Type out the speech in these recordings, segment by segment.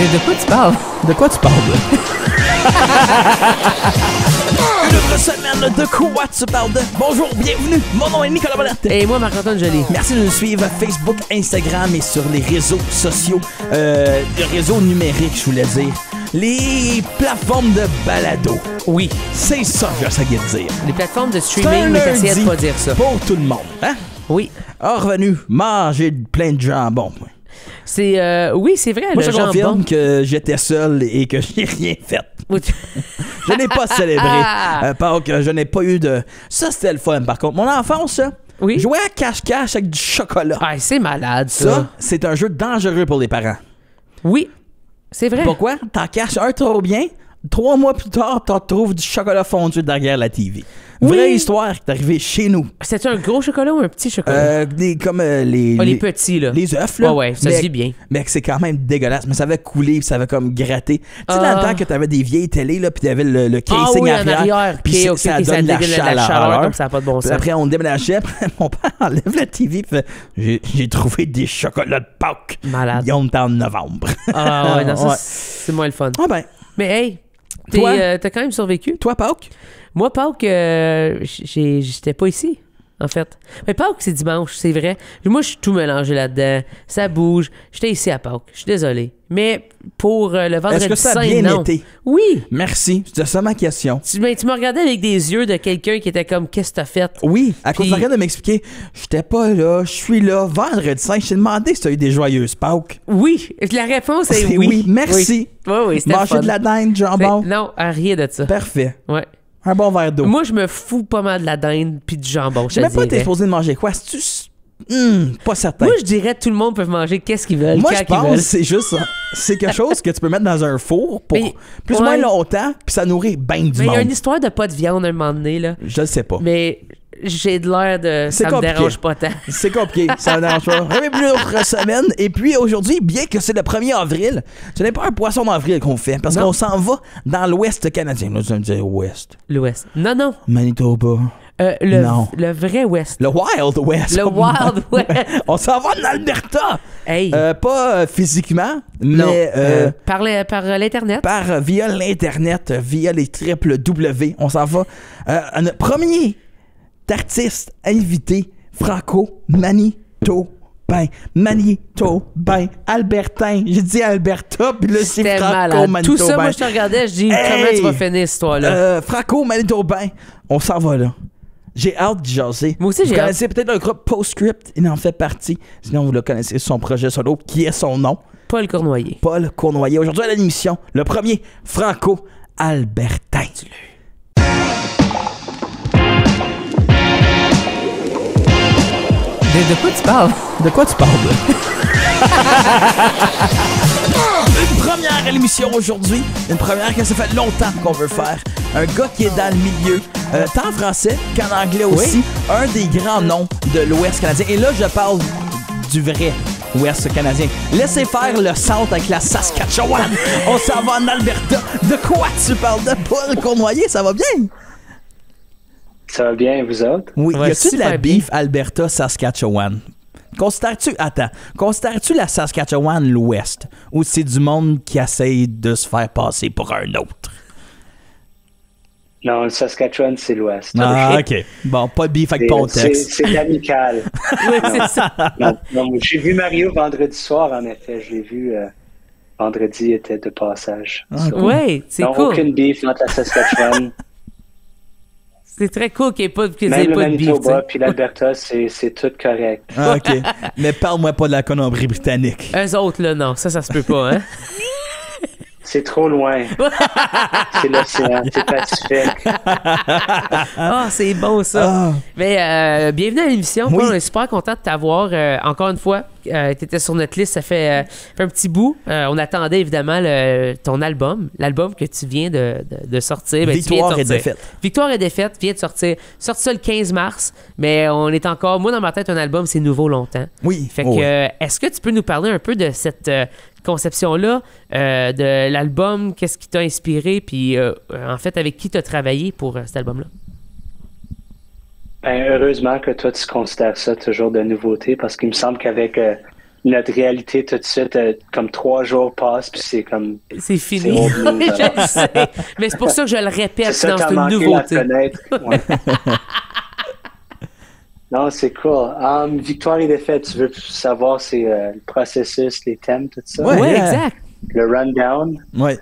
De quoi tu parles? De quoi tu parles, là? Une autre semaine de quoi tu parles de... Bonjour, bienvenue, mon nom est Nicolas Valette. Et moi, Marc-Antoine Joly. Merci de nous suivre à Facebook, Instagram et sur les réseaux sociaux, les réseaux numériques, je voulais dire. Les plateformes de balado. Oui. C'est ça que j'essaie de dire. Les plateformes de C'est un streaming, mais t'essayais de lundi pas dire ça. pour tout le monde, hein? Oui. Revenu, manger plein de jambon. C'est oui, c'est vrai, Moi, le je confirme jambon. que j'étais seul et que j'ai rien fait. Oui. Je n'ai pas célébré Pâques, je n'ai pas eu de... Ça, c'était le fun, par contre. Mon enfance, ça, Oui. jouer à cache-cache avec du chocolat. Ah, c'est malade, ça. Ça, c'est un jeu dangereux pour les parents. Oui, c'est vrai. Pourquoi? T'en caches un trop bien, 3 mois plus tard, t'en trouves du chocolat fondu derrière la TV. Oui. Vraie histoire qui est arrivée chez nous. C'était un gros chocolat ou un petit chocolat? Comme les petits, là. les œufs, là. Ouais, ça mais, se vit bien. Mais c'est quand même dégueulasse. Mais ça avait coulé, puis ça avait comme gratté. Tu sais, dans le temps que t'avais des vieilles télés, là, puis t'avais le casing oui, en arrière. puis Ok, ça ok, donne la chaleur. comme ça n'a pas de bon Puis sens. après, on déménageait, après, mon père enlève la TV, puis fait, j'ai trouvé des chocolats de Pâques. Malade. Ils ont été en novembre. Ah ouais, non, ça, Ouais. c'est moins le fun. Ah ben, Mais hey, Toi? t'as quand même survécu. toi, Pâques? Moi, Pâques, j'étais pas ici, en fait. Mais Pâques, c'est dimanche, c'est vrai. Moi, je suis tout mélangé là-dedans. Ça bouge. J'étais ici à Pâques. Je suis désolé. Mais pour le vendredi Est-ce que ça a saint, bien non. été? Oui. Merci. C'était ça ma question. Tu me regardais avec des yeux de quelqu'un qui était comme, qu'est-ce que t'as fait? Oui, à cause Puis- de rien de m'expliquer. J'étais pas là, je suis là. Vendredi saint, je t'ai demandé si t'as eu des joyeuses Pâques. Oui. La réponse est C'est oui. oui, merci. Oui, oui, c'était Manger fun. de la dinde, jambon. Non, rien de ça. Parfait. Ouais. Un bon verre d'eau. Moi, je me fous pas mal de la dinde puis du jambon. Je sais même pas t'es supposé de manger quoi. C'est-tu... pas certain. Moi, je dirais que tout le monde peut manger qu'est-ce qu'ils veulent, Moi, quand je ils pense veulent. que c'est juste ça. C'est quelque chose que tu peux mettre dans un four pour Mais- plus ou moins ouais. longtemps, puis ça nourrit bien du Mais il y a monde. une histoire de pas de viande à un moment donné, là. Je le sais pas. Mais j'ai de l'air de... C'est Ça me compliqué. dérange pas tant. C'est compliqué, ça me dérange pas. Bienvenue à notre semaine. Et puis aujourd'hui, bien que c'est le 1er avril, ce n'est pas un poisson d'avril qu'on fait, parce Non. qu'on s'en va dans l'Ouest canadien. Là, tu vas me dire Ouest. L'Ouest. Non. Manitoba. Non. Le vrai Ouest. Le Wild West. Le Wild West. On s'en va en Alberta. Hey. Pas physiquement, non. mais Par l'Internet. via l'Internet, via les www. On s'en va à notre premier artiste invité franco-manitobain. Manitobain. Albertain. J'ai dit Alberta, puis là, c'est C'était malade. franco-manitobain. Tout ça, moi, je te regardais, je dis, comment tu vas finir cette histoire-là? Franco-manitobain. On s'en va là. J'ai hâte d'y jaser. Moi aussi, vous j'ai connaissez peut-être le groupe Postscript, il en fait partie. Sinon, vous le connaissez, son projet solo, qui est son nom. Paul Cournoyer. Paul Cournoyer. Aujourd'hui à l'émission, le premier franco-albertain. De quoi tu parles? De quoi tu parles, là? Une première à l'émission aujourd'hui. Une première que ça fait longtemps qu'on veut faire. Un gars qui est dans le milieu, tant en français qu'en anglais aussi. Un des grands noms de l'Ouest canadien. Et là, je parle du vrai Ouest canadien. Laissez faire le centre avec la Saskatchewan. On s'en va en Alberta. De quoi tu parles? De Paul Cournoyer, ça va bien? Ça va bien, vous autres? Oui, Ouais, y a-tu de la super bien. beef Alberta-Saskatchewan? Considères-tu la Saskatchewan l'Ouest? Ou c'est du monde qui essaye de se faire passer pour un autre? Non, le Saskatchewan, c'est l'Ouest. Ah, OK. Bon, pas de beef avec Pontex. C'est amical. Oui, c'est ça. Non, j'ai vu Mario vendredi soir, en effet. Je l'ai vu vendredi, était de passage. Oui, c'est Non, cool. aucune beef entre la Saskatchewan. C'est très cool qu'il n'y ait pas, qu'il y ait Même le pas de beef. tu sais. Manitoba puis l'Alberta, c'est tout correct. Ah, OK. Mais parle-moi pas de la Colombie-Britannique. Eux autres, là, non. Ça se peut pas, hein? C'est trop loin. C'est l'océan, c'est Pacifique. Ah, c'est bon, ça. Ah. Mais bienvenue à l'émission. Oui. Paul, on est super content de t'avoir. Encore une fois, tu étais sur notre liste, ça fait un petit bout. On attendait évidemment ton album, l'album que tu viens de sortir. Ben, tu viens de Victoire et sortir. défaite. Victoire et défaite, vient de sortir. Sorti ça le 15 mars, mais on est encore... Moi, dans ma tête, un album, c'est nouveau longtemps. Oui. Fait que, Oh, oui. est-ce que tu peux nous parler un peu de cette conception-là, de l'album, qu'est-ce qui t'a inspiré, puis en fait, avec qui tu as travaillé pour cet album-là? Ben, heureusement que toi, tu considères ça toujours de nouveauté, parce qu'il me semble qu'avec notre réalité tout de suite, comme 3 jours passent, puis c'est comme... C'est fini. C'est old news, Je alors. le sais. Mais c'est pour ça que je le répète C'est ça, dans t'as cette manqué nouveauté. la fenêtre. Ouais. Non, c'est cool. Victoire et défaite, tu veux savoir, c'est le processus, les thèmes, tout ça? Ouais. Ouais, Yeah. exact. Le rundown? Ouais.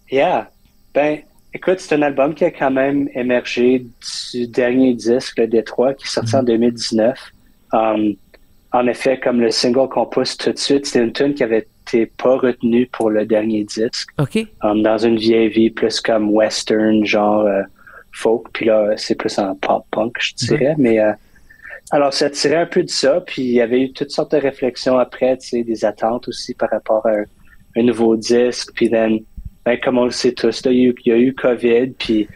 Yeah. Ben, écoute, c'est un album qui a quand même émergé du dernier disque, le Détroit, qui est sorti en 2019. En effet, comme le single qu'on pousse tout de suite, c'est une tune qui avait été pas retenue pour le dernier disque. OK. Dans une vieille vie, plus comme western, genre folk. Puis là, c'est plus en pop-punk, je dirais. Mais alors, ça tirait un peu de ça. Puis il y avait eu toutes sortes de réflexions après, tu sais, des attentes aussi par rapport à un nouveau disque. Puis ben, comme on le sait tous, là, il y a eu COVID. Puis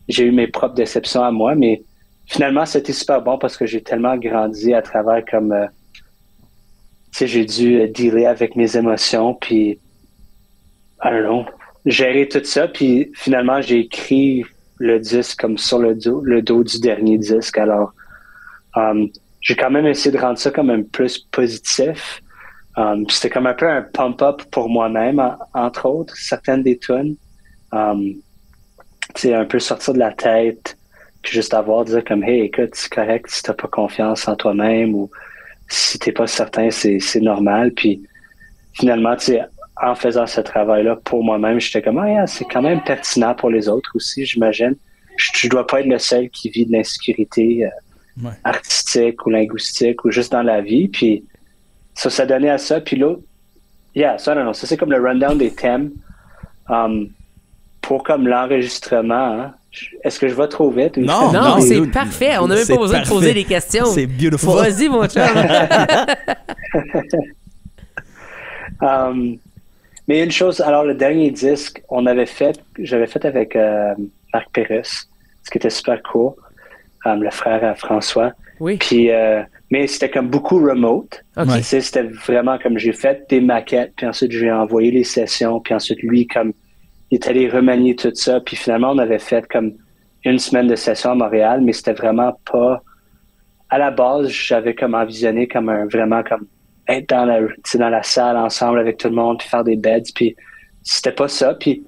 j'ai eu mes propres déceptions à moi. Mais finalement, c'était super bon parce que j'ai tellement grandi à travers comme... tu sais, j'ai dû dealer avec mes émotions. Puis, I don't know, gérer tout ça. Puis finalement, j'ai écrit le disque comme sur le dos du dernier disque. Alors, j'ai quand même essayé de rendre ça comme un plus positif. C'était comme un peu un pump-up pour moi-même, entre autres, certaines des tunes. Tu sais, un peu sortir de la tête, puis juste dire comme, hey, écoute, c'est correct si t'as pas confiance en toi-même ou si t'es pas certain, c'est normal. Puis finalement, tu sais, en faisant ce travail-là pour moi-même, j'étais comme, ah, yeah, c'est quand même pertinent pour les autres aussi, j'imagine. Je dois pas être le seul qui vit de l'insécurité artistique ou linguistique ou juste dans la vie. Puis ça donnait à ça. Puis l'autre, ça, non, ça c'est comme le rundown des thèmes. Pour comme l'enregistrement, hein. Est-ce que je vais trop vite? Non, c'est dude, parfait. On n'a même pas besoin de poser des questions. C'est beautiful. Vas-y, mon chum. Mais une chose, alors le dernier disque, j'avais fait avec Marc Pérus, ce qui était super cool, le frère à François. Oui. Puis, mais c'était comme beaucoup remote. OK. Tu sais, c'était vraiment comme j'ai fait des maquettes, puis ensuite j'ai envoyé les sessions, puis ensuite lui, comme il est allé remanier tout ça, puis finalement on avait fait comme une semaine de session à Montréal, mais c'était vraiment pas... À la base, j'avais comme envisionné comme vraiment comme être dans la salle ensemble avec tout le monde, puis faire des beds, puis c'était pas ça. Puis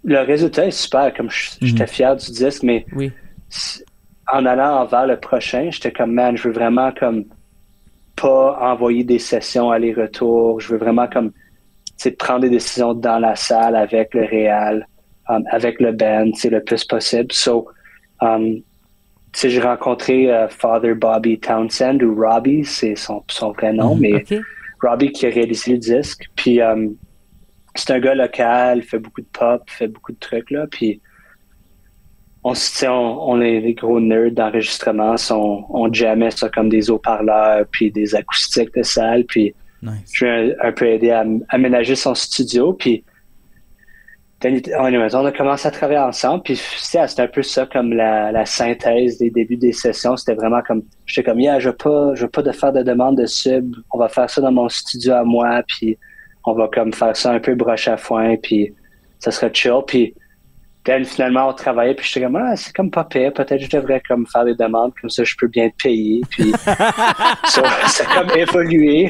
le résultat est super, comme j'étais fier du disque, mais Oui. en allant vers le prochain, j'étais comme, man, je veux vraiment comme pas envoyer des sessions aller-retour, je veux vraiment comme, tu sais, prendre des décisions dans la salle avec le réal, avec le band, tu sais, le plus possible. So, tu sais, j'ai rencontré Father Bobby Townsend, ou Robbie, c'est son vrai nom, mais OK. Robbie qui a réalisé le disque. Puis c'est un gars local, il fait beaucoup de pop, il fait beaucoup de trucs, là. Puis on est des gros nerds d'enregistrement, on jammait ça comme des haut-parleurs, puis des acoustiques de salle. Puis je lui ai un peu aidé à aménager son studio. Puis on a commencé à travailler ensemble, puis c'était un peu ça comme la synthèse des débuts des sessions. C'était vraiment comme, j'étais comme, je veux pas de faire de demande de sub, on va faire ça dans mon studio à moi, puis on va comme faire ça un peu broche à foin, puis ça serait chill. Puis finalement, on travaillait, puis j'étais comme, c'est comme pas pire, peut-être que je devrais comme faire des demandes, comme ça je peux bien te payer. Puis ça a comme évolué.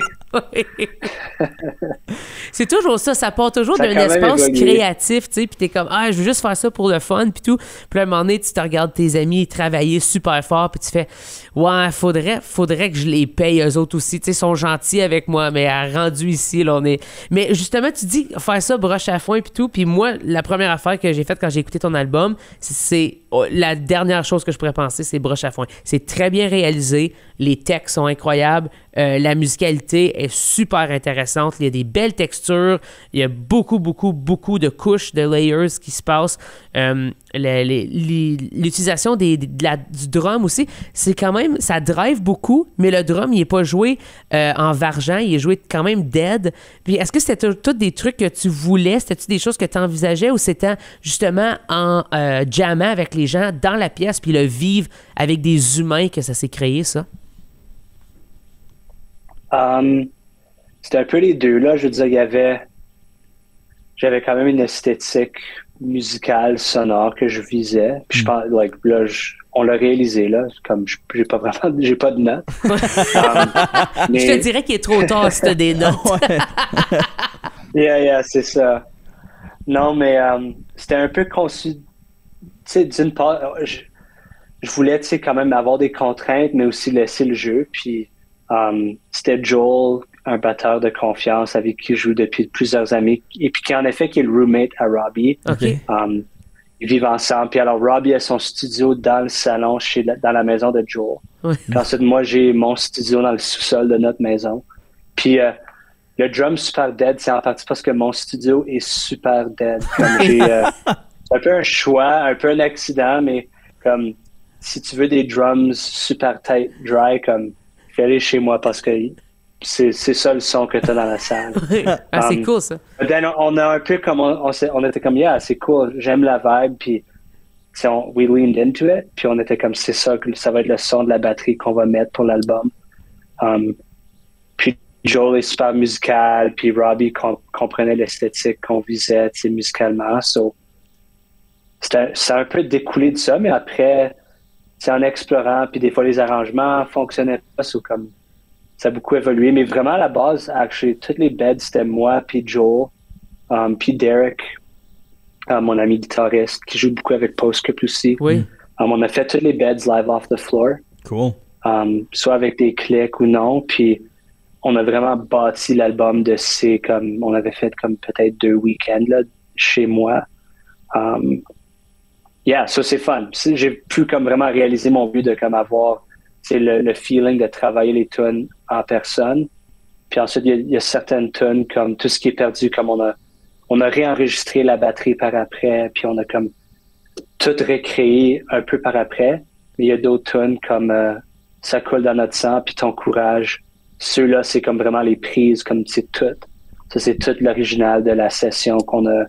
C'est toujours ça part toujours Ça a d'un quand même espace évolué. créatif, tu sais, puis t'es comme, je veux juste faire ça pour le fun, puis tout. Puis à un moment donné, tu te regardes tes amis travailler super fort, puis tu fais, faudrait que je les paye eux autres aussi, tu sais, ils sont gentils avec moi, mais rendu ici, là, on est... Mais justement, tu dis, faire ça broche à foin, puis tout, puis moi, la première affaire que j'ai faite quand j'ai écouté ton album, c'est la dernière chose que je pourrais penser, c'est broche à foin. C'est très bien réalisé, les textes sont incroyables, la musicalité est super intéressante, il y a des belles textures, il y a beaucoup de couches, de layers qui se passent. L'utilisation du drum aussi, c'est quand même, ça drive beaucoup, mais le drum, il est pas joué en vargeant, il est joué quand même dead. Puis est-ce que c'était tous des trucs que tu voulais, c'était-tu des choses que tu envisageais, ou c'était justement en jammant avec les gens dans la pièce, puis le vivre avec des humains que ça s'est créé, ça? C'était un peu les deux, là. Je veux dire, j'avais quand même une esthétique musicale, sonore que je visais. Puis je pense, on l'a réalisé, là. Comme, j'ai pas de notes. Mais... Je te dirais qu'il est trop tard si t'as des notes. Yeah, c'est ça. Non, mais c'était un peu conçu. Tu sais, d'une part, je voulais, tu sais, quand même avoir des contraintes, mais aussi laisser le jeu. Puis c'était Joel, un batteur de confiance avec qui je joue depuis plusieurs années, et puis qui en effet qui est le roommate à Robbie. Okay. Ils vivent ensemble. Puis alors Robbie a son studio dans le salon dans la maison de Joel. Oui. Puis ensuite, moi, j'ai mon studio dans le sous-sol de notre maison. Puis le drum super dead, c'est en partie parce que mon studio est super dead. Comme j'ai un peu un choix, un peu un accident, mais comme si tu veux des drums super tight, dry, comme fais-les chez moi parce que c'est ça le son que tu as dans la salle. C'est cool ça. On a un peu comme on était comme yeah, c'est cool, j'aime la vibe, puis we leaned into it, puis on était comme c'est ça va être le son de la batterie qu'on va mettre pour l'album. Puis Joel est super musical, puis Robbie comprenait l'esthétique qu'on visait, tu sais, musicalement. So, ça a un peu découlé de ça, mais après, c'est en explorant, puis des fois les arrangements fonctionnaient pas, so comme ça a beaucoup évolué, mais vraiment à la base, actually, toutes les beds, c'était moi, puis Joel, puis Derek, mon ami guitariste, qui joue beaucoup avec Postscript aussi. Oui. On a fait toutes les beds live off the floor. Cool. Soit avec des clics ou non, puis on a vraiment bâti l'album de C, comme on avait fait comme peut-être 2 week-ends là, chez moi. Ça c'est fun. J'ai pu comme vraiment réaliser mon but de comme avoir le feeling de travailler les tunes en personne. Puis ensuite, il y a certaines tunes comme Tout ce qui est perdu, comme on a réenregistré la batterie par après, puis on a comme tout recréé un peu par après. Mais il y a d'autres tunes comme Ça coule dans notre sang, puis Ton courage. Ceux-là, c'est comme vraiment les prises, comme c'est tout. Ça, c'est tout l'original de la session qu'on a.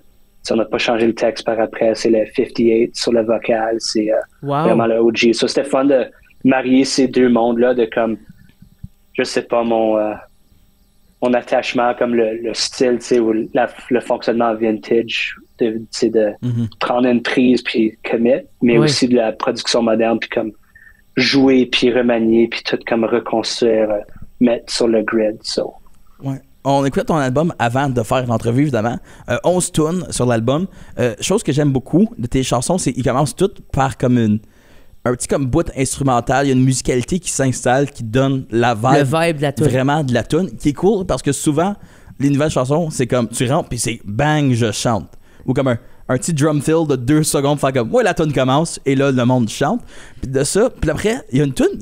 On n'a pas changé le texte par après. C'est le 58 sur le vocal. C'est vraiment le OG. Ça, c'était fun de marier ces deux mondes-là, de comme, je sais pas, mon attachement, comme le style, tu sais, ou le fonctionnement vintage, de prendre une prise puis commit, mais aussi de la production moderne, puis comme jouer, puis remanier, puis tout comme reconstruire, mettre sur le grid. So. Ouais. On écoutait ton album avant de faire l'entrevue, évidemment. 11 tunes sur l'album. Chose que j'aime beaucoup de tes chansons, c'est qu'ils commencent toutes par comme un petit comme bout instrumental. Il y a une musicalité qui s'installe, qui donne la vibe, le vibe de la tune. Vraiment de la tune, qui est cool parce que souvent, les nouvelles chansons, c'est comme tu rentres puis c'est bang, je chante. Ou comme un petit drum fill de 2 secondes, faire comme, ouais, la tune commence et là, le monde chante. Puis de ça, puis après, il y a une tune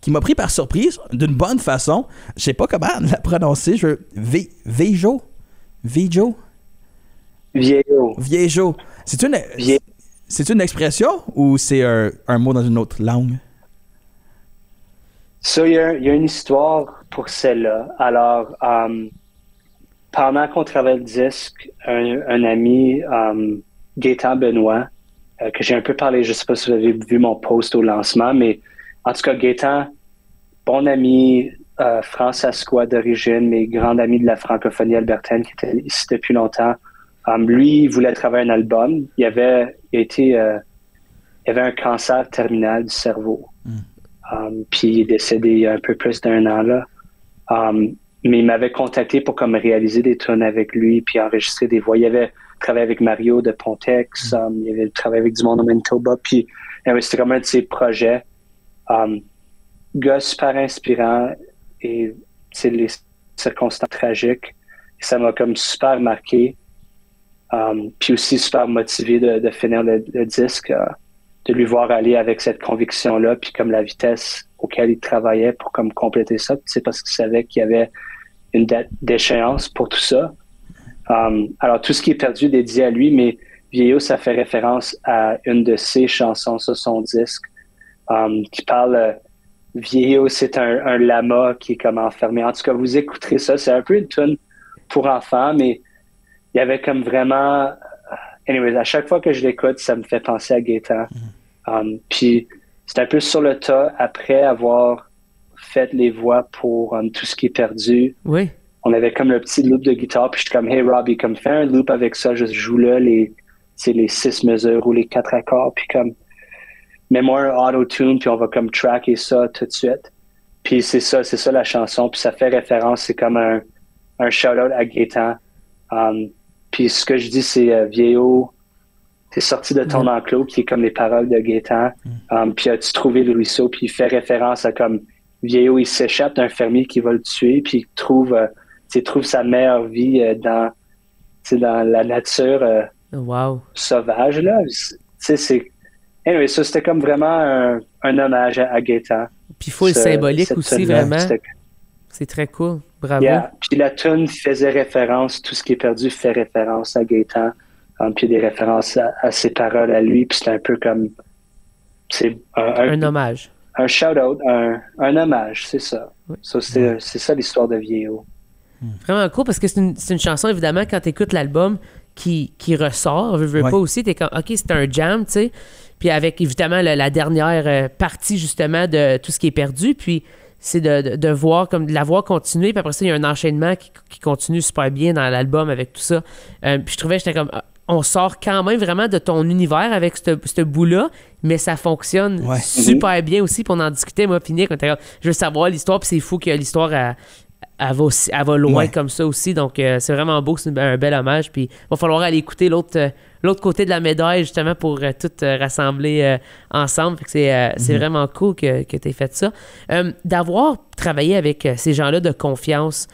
qui m'a pris par surprise d'une bonne façon. Je sais pas comment la prononcer. Viejo. C'est une expression ou c'est un mot dans une autre langue? Ça, il y a une histoire pour celle-là. Alors, pendant qu'on travaillait le disque, un ami, Gaétan Benoît, que j'ai un peu parlé, je sais pas si vous avez vu mon post au lancement, mais en tout cas, Gaétan, bon ami françaiscois d'origine, mais grand ami de la francophonie albertaine qui était ici depuis longtemps. Lui, il voulait travailler un album. Il avait un cancer terminal du cerveau. Puis il est décédé il y a un peu plus d'1 an là. Mais il m'avait contacté pour comme réaliser des tunes avec lui puis enregistrer des voix. Il avait travaillé avec Mario de Pontex. Il avait travaillé avec du monde au Manitoba. Puis c'était comme un de ses projets. Gars super inspirant et les circonstances tragiques. Et ça m'a comme super marqué. Puis aussi super motivé de finir le disque, de lui voir aller avec cette conviction-là, puis comme la vitesse auquel il travaillait pour comme compléter ça, parce qu'il savait qu'il y avait une date d'échéance pour tout ça. Alors tout ce qui est perdu dédié à lui, mais Vieillot, ça fait référence à une de ses chansons sur son disque, qui parle Vieillot, c'est un lama qui est comme enfermé. En tout cas, vous écouterez ça, c'est un peu une tune pour enfants, mais il y avait comme vraiment... Anyways, à chaque fois que je l'écoute, ça me fait penser à Gaétan. Puis c'est un peu sur le tas, après avoir fait les voix pour Tout ce qui est perdu. Oui. On avait comme le petit loop de guitare, puis j'étais comme, hey Robbie, comme fais un loop avec ça, je joue là les 6 mesures ou les 4 accords, puis comme mets-moi un auto-tune, puis on va comme tracker ça tout de suite. Puis c'est ça la chanson, puis ça fait référence, c'est comme un shout-out à Gaétan. Puis ce que je dis, c'est vieillot, t'es sorti de ton enclos, qui est comme les paroles de Gaétan. Puis as-tu trouvé le ruisseau, puis il fait référence à comme vieillot, il s'échappe d'un fermier qui va le tuer, puis il trouve sa meilleure vie dans la nature sauvage, là. Anyway, ça, c'était comme vraiment un hommage à Gaétan. Puis full symbolique aussi, vraiment. C'est très cool. Bravo. Yeah. Puis la tune faisait référence, tout ce qui est perdu fait référence à Gaétan. Puis il y a des références à ses paroles à lui. Puis c'est un peu comme... C'est un hommage. Un shout-out, un hommage, c'est ça. Oui. So, c'est ça l'histoire de Vieillot. Vraiment cool, parce que c'est une chanson, évidemment, quand tu écoutes l'album qui ressort, veux pas aussi, t'es comme, OK, c'est un jam, tu sais. Puis avec, évidemment, la dernière partie, justement, de tout ce qui est perdu, puis c'est de voir, comme de la voir continuer, puis après ça, il y a un enchaînement qui continue super bien dans l'album avec tout ça. Puis je trouvais, j'étais comme, on sort quand même vraiment de ton univers avec ce bout-là, mais ça fonctionne super bien aussi, puis on en discutait, moi, puis Nick, on était comme, je veux savoir l'histoire, puis c'est fou que l'histoire, elle va loin comme ça aussi, donc c'est vraiment beau, c'est un bel hommage, puis il va falloir aller écouter l'autre côté de la médaille, justement, pour tout rassembler ensemble. Fait que c'est vraiment cool que tu aies fait ça. D'avoir travaillé avec ces gens-là de confiance,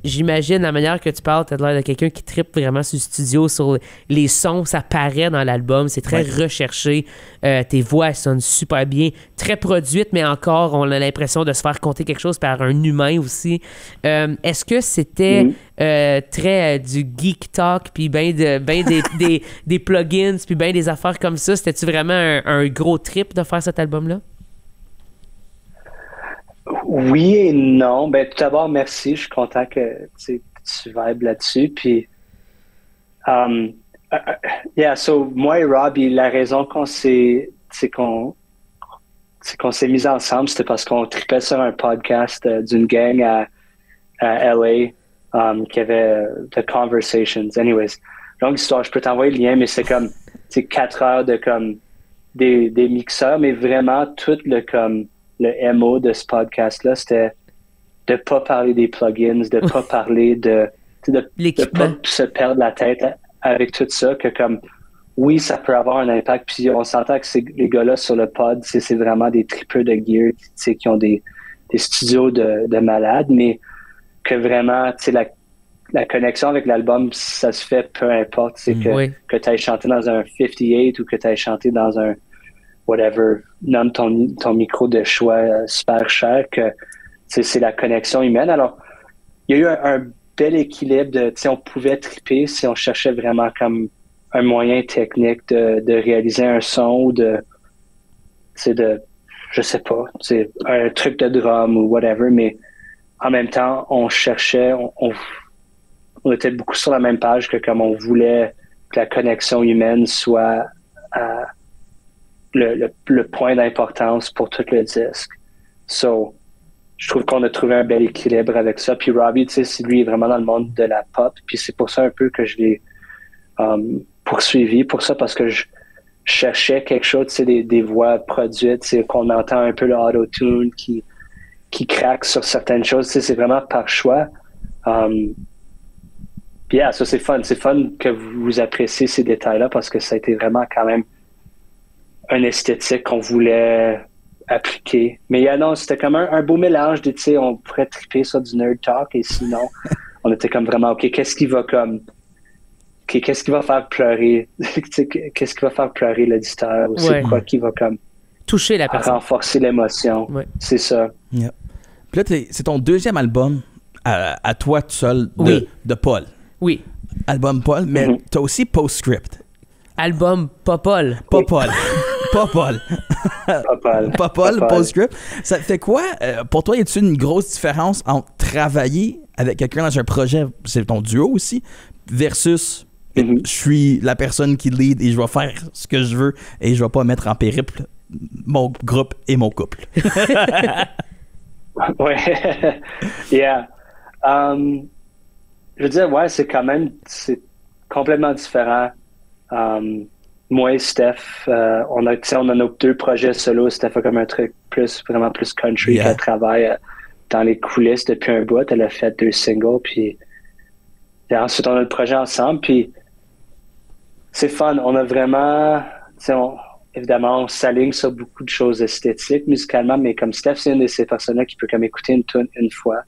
j'imagine la manière que tu parles, tu as l'air de quelqu'un qui trippe vraiment sur le studio, sur les sons, ça paraît dans l'album, c'est très recherché, tes voix elles sonnent super bien, très produites, mais encore on a l'impression de se faire compter quelque chose par un humain aussi. Est-ce que c'était très du geek talk, puis des plugins, puis des affaires comme ça? C'était-tu vraiment un gros trip de faire cet album-là? Oui et non. Ben, tout d'abord, merci. Je suis content que tu vibes là-dessus. Puis, so, moi et Rob, la raison qu'on s'est mis ensemble, c'était parce qu'on tripait sur un podcast d'une gang à LA qui avait The Conversations. Anyways, longue histoire, je peux t'envoyer le lien, mais c'est comme 4 heures de comme des mixeurs, mais vraiment tout le MO de ce podcast-là, c'était de pas parler des plugins, de pas parler de pas se perdre la tête avec tout ça, que comme oui, ça peut avoir un impact, puis on s'entend que les gars-là sur le pod, c'est vraiment des tripeux de gear, qui ont des studios de malades, mais que vraiment, la connexion avec l'album, ça se fait peu importe, que tu ailles chanter dans un 58 ou que tu ailles chanter dans un whatever, nomme ton micro de choix super cher, que c'est la connexion humaine. Alors, il y a eu un bel équilibre de, on pouvait triper si on cherchait vraiment comme un moyen technique de réaliser un son ou je sais pas, un truc de drum ou whatever, mais en même temps, on cherchait, on était beaucoup sur la même page que comme on voulait que la connexion humaine soit le point d'importance pour tout le disque. So, je trouve qu'on a trouvé un bel équilibre avec ça. Puis Robbie, lui est vraiment dans le monde de la pop. Puis c'est pour ça un peu que je l'ai poursuivi pour ça, parce que je cherchais quelque chose, des voix produites, qu'on entend un peu le auto-tune qui craque sur certaines choses. C'est vraiment par choix. Puis ça, c'est fun. C'est fun que vous appréciez ces détails-là, parce que ça a été vraiment quand même un esthétique qu'on voulait appliquer. Mais non, c'était comme un beau mélange de, on pourrait triper sur du nerd talk, et sinon, on était comme vraiment, OK, qu'est-ce qui va faire pleurer? Qu'est-ce qui va faire pleurer l'auditeur? Ou c'est quoi qui va comme toucher la personne, renforcer l'émotion? Ouais. C'est ça. Yeah. Puis là, c'est ton deuxième album à toi tout seul de Paul. Oui. Album Paul, mais t'as aussi Postscript. Album pas Paul. Pas Paul. Pas Paul. Pas Paul, Postscript. Ça fait quoi? Pour toi, y a-t-il une grosse différence entre travailler avec quelqu'un dans un projet, c'est ton duo aussi, versus je suis la personne qui lead et je vais faire ce que je veux et je vais pas mettre en périple mon groupe et mon couple? Ouais. Yeah. Je veux dire, c'est complètement différent. moi et Steph, on a nos 2 projets solo. Steph a comme un truc vraiment plus country, qu'elle travaille dans les coulisses depuis un bout. Elle a fait 2 singles, puis et ensuite on a le projet ensemble, puis c'est fun. On a vraiment, évidemment, on s'aligne sur beaucoup de choses esthétiques musicalement, mais comme Steph, c'est une de ces personnes-là qui peut comme écouter une tune une fois,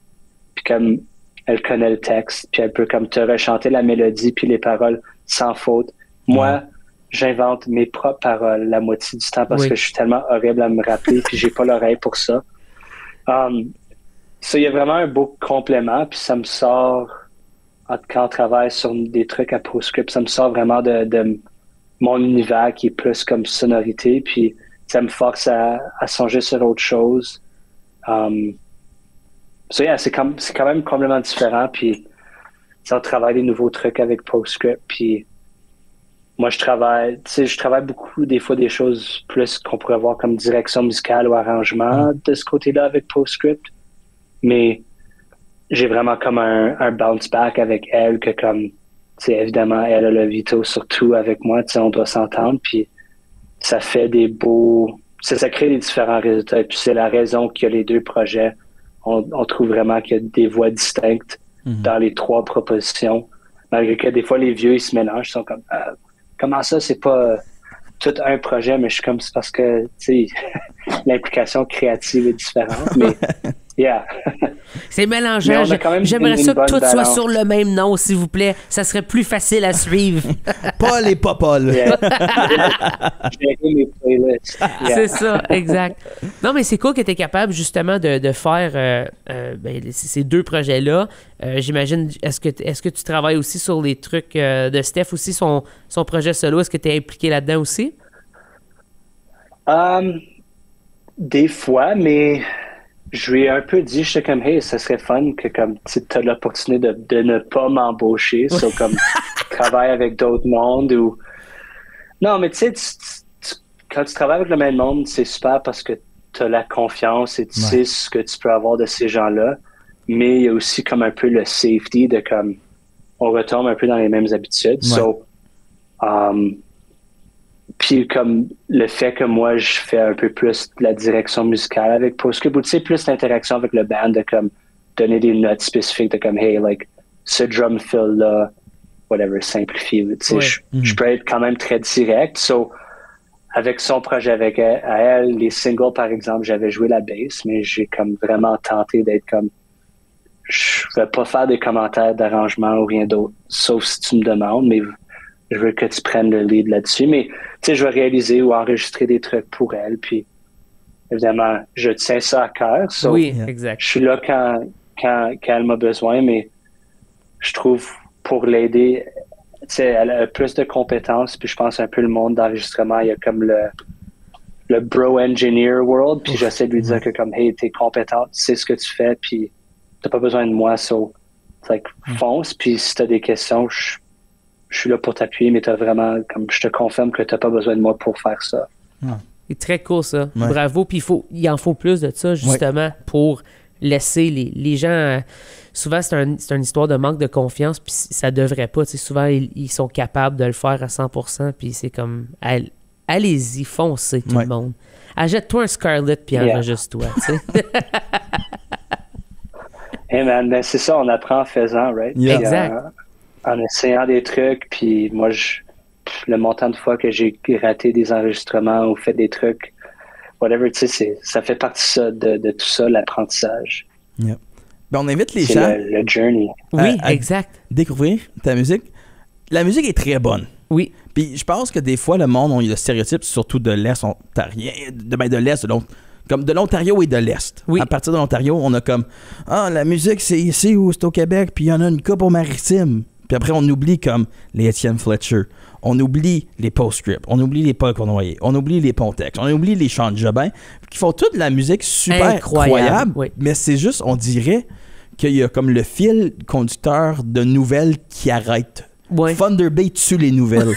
puis comme elle connaît le texte, puis elle peut comme te rechanter la mélodie puis les paroles sans faute. Moi, j'invente mes propres paroles la moitié du temps parce que je suis tellement horrible à me rappeler, puis j'ai pas l'oreille pour ça. Ça, il y a vraiment un beau complément, puis ça me sort, quand on travaille sur des trucs à PostScript, ça me sort vraiment de mon univers qui est plus comme sonorité, puis ça me force à songer sur autre chose. C'est quand même complètement différent, puis on travaille des nouveaux trucs avec PostScript, puis moi je travaille beaucoup des fois des choses plus qu'on pourrait voir comme direction musicale ou arrangement de ce côté-là avec PostScript, mais j'ai vraiment comme un bounce back avec elle que comme, évidemment, elle a le veto surtout avec moi, on doit s'entendre, puis ça fait des beaux... Ça crée des différents résultats, puis c'est la raison qu'il y a les 2 projets. On trouve vraiment qu'il y a des voix distinctes dans les 3 propositions, malgré que des fois les vieux, ils se mélangent, ils sont comme, comment ça, c'est pas tout un projet, mais je suis comme, c'est parce que, l'implication créative est différente, mais... Yeah. C'est mélangeant. J'aimerais ça que tout soit sur le même nom, s'il vous plaît. Ça serait plus facile à suivre. Paul et pas Paul. Yeah. J'ai mes playlists. Yeah. C'est ça, exact. Non, mais c'est cool que tu es capable justement de faire ces 2 projets-là. J'imagine, est-ce que tu travailles aussi sur les trucs de Steph aussi, son projet solo? Est-ce que tu es impliqué là-dedans aussi? Des fois, mais... Je lui ai un peu dit, j'étais comme, hey, ça serait fun que comme tu as l'opportunité de ne pas m'embaucher, comme travailler avec d'autres mondes ou... Non, mais tu sais, quand tu travailles avec le même monde, c'est super parce que tu as la confiance et tu sais ce que tu peux avoir de ces gens-là, mais il y a aussi comme un peu le safety de comme, on retombe un peu dans les mêmes habitudes. Puis comme le fait que moi, je fais un peu plus de la direction musicale avec PostScript, ou tu sais, plus l'interaction avec le band, de comme donner des notes spécifiques, de comme, hey, like, ce drum fill-là, whatever, simplifié. Tu sais, je peux être quand même très direct. So, avec son projet avec elle, les singles, par exemple, j'avais joué la bass, mais j'ai comme vraiment tenté d'être comme, je vais pas faire des commentaires d'arrangement ou rien d'autre, sauf si tu me demandes, mais je veux que tu prennes le lead là-dessus. Mais, tu sais, je vais réaliser ou enregistrer des trucs pour elle. Puis, évidemment, je tiens ça à cœur. So, oui, exact. Je suis là quand elle m'a besoin, mais je trouve, pour l'aider, tu sais, elle a plus de compétences. Puis, je pense un peu le monde d'enregistrement, il y a comme le bro engineer world. Puis, j'essaie de lui dire que comme, hey, t'es compétente, tu sais ce que tu fais, puis t'as pas besoin de moi. So, it's like, fonce. Puis, si t'as des questions, je suis là pour t'appuyer, mais t'as vraiment, comme je te confirme que t'as pas besoin de moi pour faire ça. C'est très cool, ça. Ouais. Bravo. Puis il en faut plus de ça, justement, pour laisser les gens... souvent, c'est une histoire de manque de confiance, puis ça devrait pas. Tu sais, souvent, ils sont capables de le faire à 100%, puis c'est comme... Allez-y, foncez, tout le monde. Achète-toi un Scarlett, puis enregistre-toi, tu sais. Hey man, ben c'est ça, on apprend en faisant, right? Yeah. Exact. En essayant des trucs, puis moi, le montant de fois que j'ai raté des enregistrements ou fait des trucs, whatever, tu sais, ça fait partie de tout ça, l'apprentissage. Yeah. Ben, on invite les gens... le journey. Oui, exact. Découvrir ta musique. La musique est très bonne. Oui. Puis je pense que des fois, le monde, on a le stéréotype, surtout de l'Est ontarien, de l'Est, comme de l'Ontario et de l'Est. Oui. À partir de l'Ontario, on a comme, la musique, c'est ici ou c'est au Québec, puis il y en a une couple au maritime. Puis après, on oublie comme les Étienne Fletcher. On oublie les PostScript. On oublie les Paul Cournoyer. On oublie les Pontex. On oublie les Sean Jobin, qui font toute la musique super incroyable. Oui. Mais c'est juste, on dirait qu'il y a comme le fil conducteur de nouvelles qui arrête. Ouais. Thunder Bay tue les nouvelles.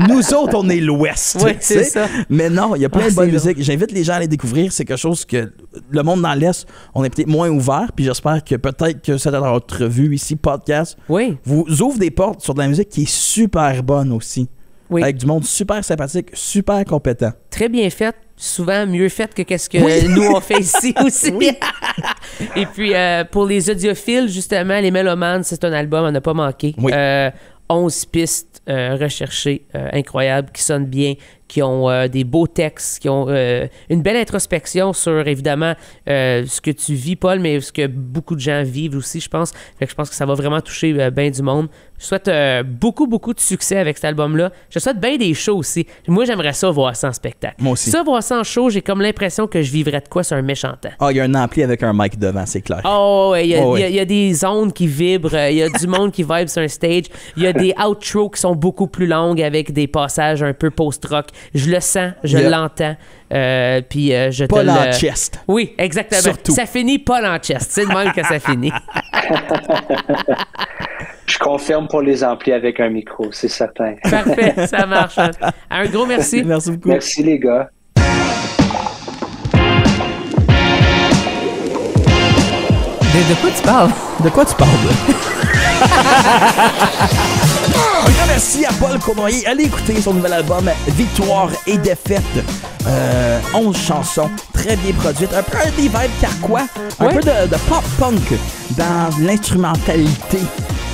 Nous autres, on est l'Ouest. Oui, c'est ça. Mais non, il y a plein de bonne musique. J'invite les gens à aller découvrir. C'est quelque chose que le monde dans l'Est, on est peut-être moins ouvert. Puis j'espère que peut-être que cette entrevue ici, podcast, vous ouvre des portes sur de la musique qui est super bonne aussi. Oui. Avec du monde super sympathique, super compétent. Très bien fait. Souvent mieux fait que qu'est-ce que Oui. nous on fait ici aussi. Oui. Et puis pour les audiophiles, justement, les mélomanes, c'est un album à ne pas manquer. Oui. 11 pistes recherchées, incroyables, qui sonnent bien, qui ont des beaux textes, qui ont une belle introspection sur, évidemment, ce que tu vis, Paul, mais ce que beaucoup de gens vivent aussi, je pense. Fait que je pense que ça va vraiment toucher bien du monde. Je souhaite beaucoup, beaucoup de succès avec cet album-là. Je souhaite bien des shows aussi. Moi, j'aimerais ça voir ça en spectacle. Moi aussi. Ça, voir ça en show, j'ai comme l'impression que je vivrais de quoi sur un méchant temps. Ah, il y a un ampli avec un mic devant, c'est clair. Oh, ouais, il Oh, oui. y a des ondes qui vibrent, il y a du monde qui vibe sur un stage, il y a des outros qui sont beaucoup plus longues avec des passages un peu post-rock. Je le sens, je Yep. l'entends, puis je Pas te en le... chest. Oui, exactement. Surtout. Ça finit pas en chest, c'est de même que ça finit. Je confirme pour les amplis avec un micro, c'est certain. Parfait, ça marche. Un gros merci. Merci beaucoup. Merci les gars. De quoi tu parles? De quoi tu parles? Un grand merci à Paul Cournoyer. Allez écouter son nouvel album Victoire et défaite. 11 chansons, très bien produites. Un peu des vibes carquois, un Ouais. peu de pop-punk dans l'instrumentalité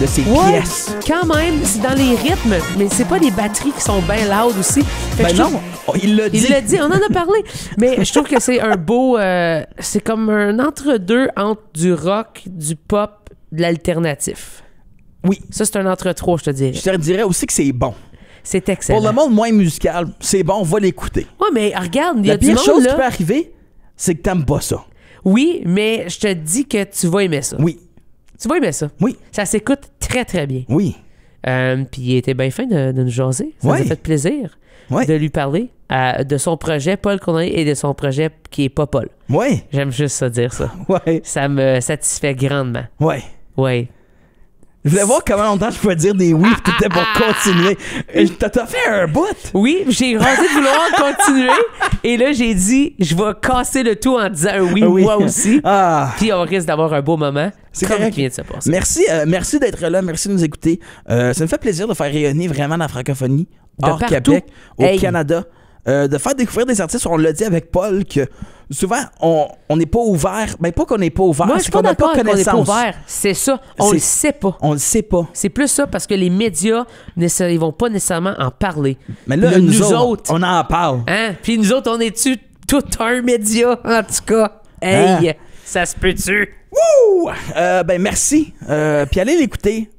de ses Ouais, pièces. quand même, c'est dans les rythmes, mais c'est pas des batteries qui sont bien loud aussi. Fait que Ben je trouve- non, il l'a dit. Il l'a dit, on en a parlé. Mais je trouve que c'est un beau... c'est comme un entre-deux entre du rock, du pop, de l'alternatif. Oui, Ça, c'est un entre-trois, je te dirais. je te dirais aussi que c'est bon. C'est excellent. Pour le monde moins musical, c'est bon, on va l'écouter. Ouais, mais regarde, il y a La du pire monde, chose qui là... peut arriver, c'est que t'aimes pas ça. Oui, mais je te dis que tu vas aimer ça. Oui, Tu vas aimer ça. oui, Ça s'écoute très, très bien. oui. Puis il était bien fin de nous jaser. Ça Ouais. nous a fait plaisir Ouais. de lui parler de son projet Paul Cournoyer et de son projet qui est pas Paul. Ouais, J'aime juste ça dire ça. ouais, Ça me satisfait grandement. ouais. Ouais. Je voulais voir comment longtemps je pouvais dire des oui pis t'étais pour continuer. T'as fait un bout. Oui, j'ai rasé de vouloir continuer. Et là, j'ai dit, je vais casser le tout en disant un oui, moi aussi. Ah. Puis on risque d'avoir un beau moment. C'est comme correct. qui vient de se passer. Merci d'être là, merci de nous écouter. Ça me fait plaisir de faire rayonner vraiment la francophonie De hors partout. Québec, au Hey. Canada. De faire découvrir des artistes, on l'a dit avec Paul, que souvent, on n'est pas ouvert. Ben, pas qu'on n'est pas ouvert, Moi, je c'est suis qu'on pas n'a pas d'accord qu'on n'est pas connaissance. ouvert. C'est ça. On le sait pas. On le sait pas. C'est plus ça parce que les médias, ils vont pas nécessairement en parler. Mais là, Puis nous autres, on en parle. Ah. Hein? Puis nous autres, on est-tu tout un média, en tout cas? Hey, ça se peut-tu? Wouh! Ben merci. Puis allez l'écouter.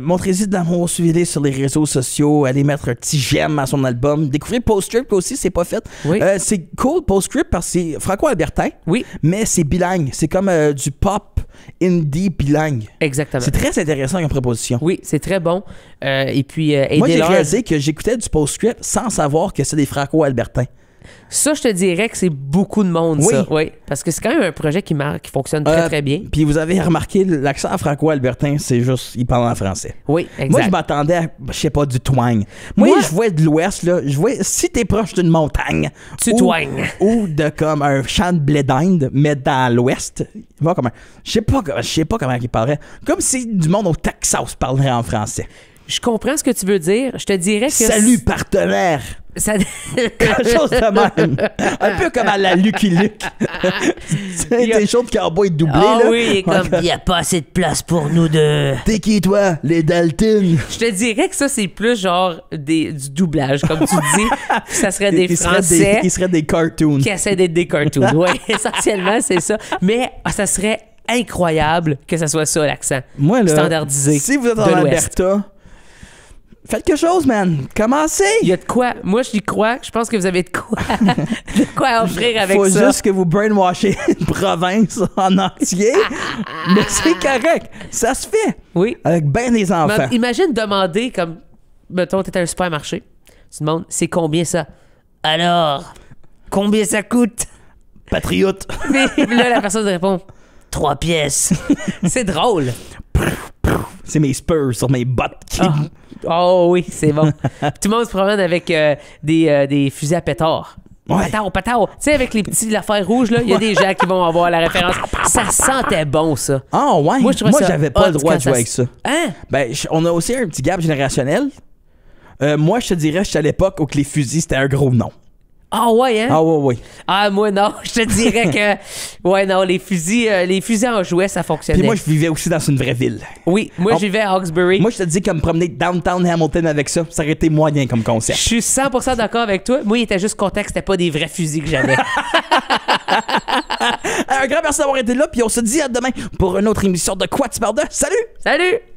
Montrez-y de l'amour, suivez-les sur les réseaux sociaux. Allez mettre un petit j'aime à son album. Découvrez Postscript aussi, c'est pas fait. Oui. C'est cool Postscript parce que c'est franco-albertain, Oui, mais c'est bilingue. C'est comme du pop indie bilingue. exactement. C'est très intéressant comme proposition. Oui, c'est très bon. Et puis, Moi, j'ai aidez-leur. réalisé que j'écoutais du Postscript sans savoir que c'est des franco-albertains. Ça, je te dirais que c'est beaucoup de monde, Oui. ça. Oui. Parce que c'est quand même un projet qui fonctionne très, très bien. Puis vous avez remarqué, l'accent franco-albertain, c'est juste, ils parlent en français. Oui, exact. Moi, je m'attendais à, je sais pas, du twang. Moi, Moi- je vois de l'ouest, là. Je vois, si t'es proche d'une montagne. Tu ou- twangs. Ou de comme un champ de blé d'Inde, mais dans l'ouest. Il va comme un. Je sais pas comment il parlerait. Comme si du monde au Texas parlerait en français. Je comprends ce que tu veux dire. Je te dirais que... Salut, partenaire! Ça... Quelque chose de même. Un peu comme à la Lucky Luke. C'est des choses de cowboy doublées, Ah là. oui, comme il n'y a pas assez de place pour nous deux. T'es qui, toi? Les Dalton? Je te dirais que ça, c'est plus genre du doublage, comme tu dis. Ça serait des Ils seraient Français ils seraient des cartoons. qui essaient d'être des cartoons. Oui, essentiellement, c'est ça. Mais ça serait incroyable que ça soit ça, l'accent. Moi, là, Standardisé si vous êtes de en l'Ouest. Alberta, faites quelque chose, man. Commencez. Il y a de quoi. Moi, j'y crois. Je pense que vous avez de quoi, de quoi offrir avec Faut ça. juste que vous brainwashez une province en entier. Mais c'est correct. Ça se fait. Oui. Avec ben des enfants. Imagine demander comme, mettons, t'es à un supermarché. Tu demandes, c'est combien ça? Alors, combien ça coûte? Patriote. Puis là, la personne répond, 3 pièces. C'est drôle. C'est mes spurs sur mes bottes. Oh oui, c'est bon. Tout le monde se promène avec des fusils à pétard. Ouais. Patard, patard. Tu sais, avec les petits l'affaire rouge, là, il y a des gens qui vont avoir la référence. Ça sentait bon, ça. Ah ouais. Moi, je trouvais ça j'avais pas hot le droit quand de jouer ça avec ça. Hein? Ben, on a aussi un petit gap générationnel. Moi, je te dirais, j'étais à l'époque où que les fusils, c'était un gros non. Ah ouais, hein? Ah ouais. Ah, moi, non. Je te dirais que... Ouais, non, les fusils en jouets, ça fonctionnait. Puis moi, je vivais aussi dans une vraie ville. Oui, moi, je vivais à Hawkesbury. Moi, je te dis, comme promener downtown Hamilton avec ça, ça aurait été moyen comme concept. Je suis 100% d'accord avec toi. Moi, il était juste content que c'était pas des vrais fusils que j'avais. Un grand merci d'avoir été là, puis on se dit à demain pour une autre émission de Quoi tu parles de. Salut! Salut!